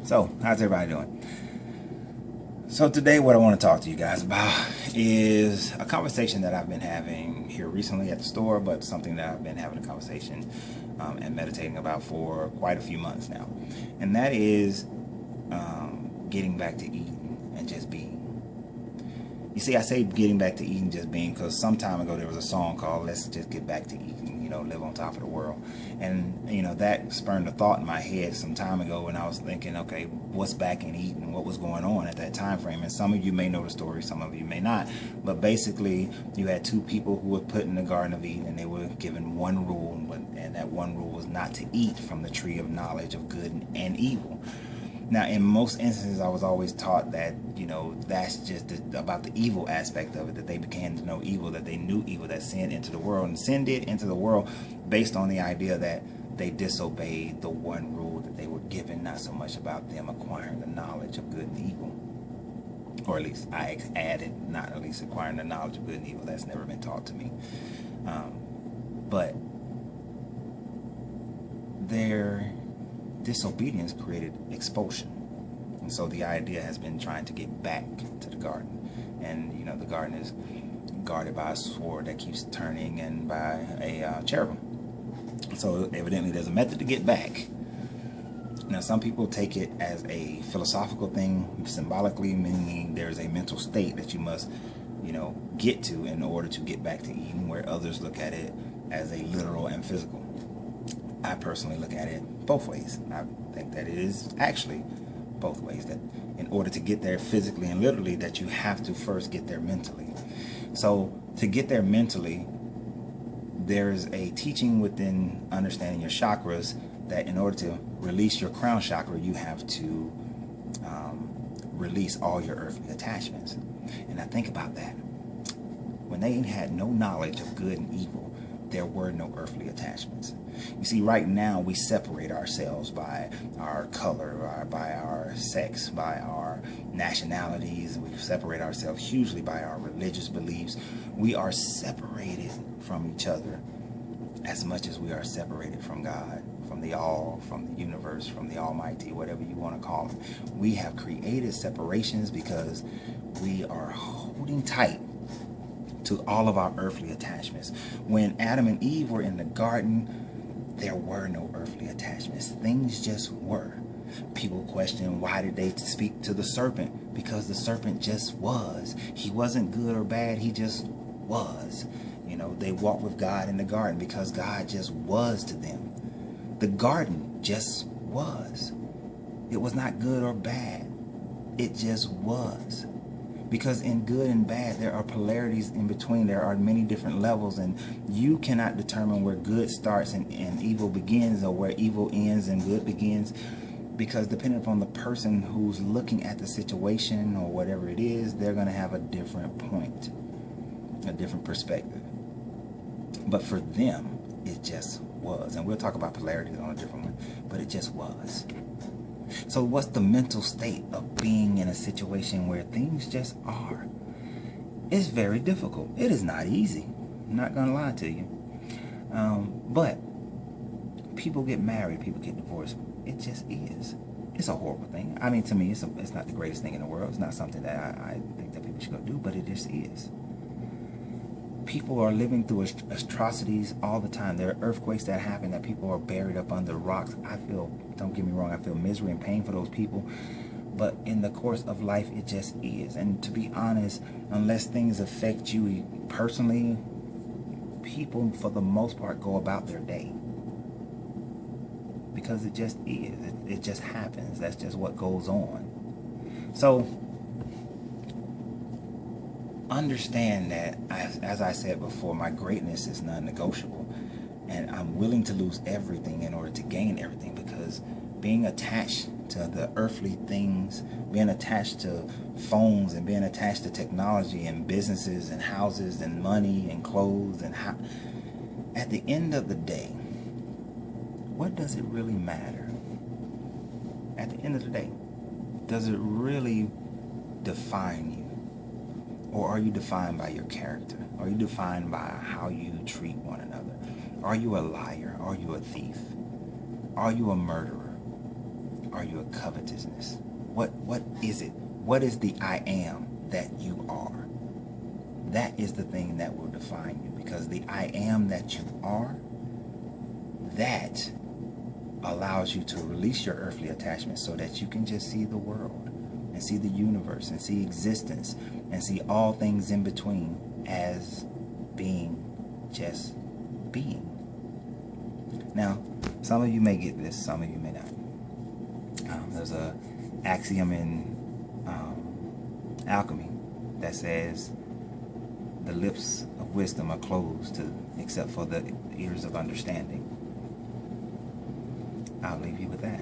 So, how's everybody doing? So today what I want to talk to you guys about is a conversation that I've been having here recently at the store, but something that I've been having a conversation and meditating about for quite a few months now. And that is getting back to eating and just being. You see, I say getting back to eating, just being, because some time ago there was a song called "Let's Just Get Back to Eating," live on top of the world. And, that spurred a thought in my head some time ago when I was thinking, okay, what's back in eating? What was going on at that time frame? And some of you may know the story, some of you may not. But basically, you had two people who were put in the Garden of Eden, and they were given one rule, and that one rule was not to eat from the tree of knowledge of good and evil. Now, in most instances, I was always taught that, that's just about the evil aspect of it, that they began to know evil, that they knew evil, that sin entered the world. And sin did enter the world based on the idea that they disobeyed the one rule that they were given, not so much about them acquiring the knowledge of good and evil. Or at least I added, not at least acquiring the knowledge of good and evil. That's never been taught to me. But their disobedience created expulsion. And so the idea has been trying to get back to the garden. And, the garden is guarded by a sword that keeps turning and by a cherubim. So evidently there's a method to get back. Now, some people take it as a philosophical thing, symbolically, meaning there's a mental state that you must, get to in order to get back to Eden, where others look at it as a literal and physical. I personally look at it both ways. I think that it is actually both ways, that in order to get there physically and literally, that you have to first get there mentally. So to get there mentally, there's a teaching within understanding your chakras that in order to release your crown chakra, you have to release all your earthly attachments. And I think about that. When they had no knowledge of good and evil, there were no earthly attachments. You see, right now we separate ourselves by our color, by our sex, by our nationalities. We separate ourselves hugely by our religious beliefs. We are separated from each other as much as we are separated from God, from the all, from the universe, from the Almighty, whatever you want to call it. We have created separations because we are holding tight to all of our earthly attachments. When Adam and Eve were in the garden, there were no earthly attachments. Things just were. People question, why did they speak to the serpent? Because the serpent just was. He wasn't good or bad. He just was. They walked with God in the garden because God just was to them. The garden just was. It was not good or bad. It just was. Because in good and bad, there are polarities in between. There are many different levels, and you cannot determine where good starts and evil begins, or where evil ends and good begins, because depending upon the person who's looking at the situation or whatever it is, they're going to have a different point, a different perspective. But for them, it just was. And we'll talk about polarities on a different one, but it just was. So what's the mental state of being in a situation where things just are? It's very difficult. It is not easy. I'm not going to lie to you. But people get married, people get divorced. It just is. It's a horrible thing. I mean, to me, it's not the greatest thing in the world. It's not something that I think that people should go do, but it just is. People are living through atrocities all the time. There are earthquakes that happen, that people are buried up under rocks. Don't get me wrong, I feel misery and pain for those people. But in the course of life, it just is. And to be honest, unless things affect you personally, people, for the most part, go about their day. Because it just is. It just happens. That's just what goes on. So understand that, as I said before, my greatness is non-negotiable, and I'm willing to lose everything in order to gain everything, because being attached to the earthly things, being attached to phones and being attached to technology and businesses and houses and money and clothes, and at the end of the day, what does it really matter? At the end of the day, does it really define you? Or are you defined by your character? Are you defined by how you treat one another? Are you a liar? Are you a thief? Are you a murderer? are you a covetousness? What is it? What is the I am that you are? That is the thing that will define you, because the I am that you are, that allows you to release your earthly attachments so that you can just see the world and see the universe and see existence and see all things in between as being just being. Now, some of you may get this, some of you may not. There's a axiom in alchemy that says the lips of wisdom are closed except for the ears of understanding. I'll leave you with that.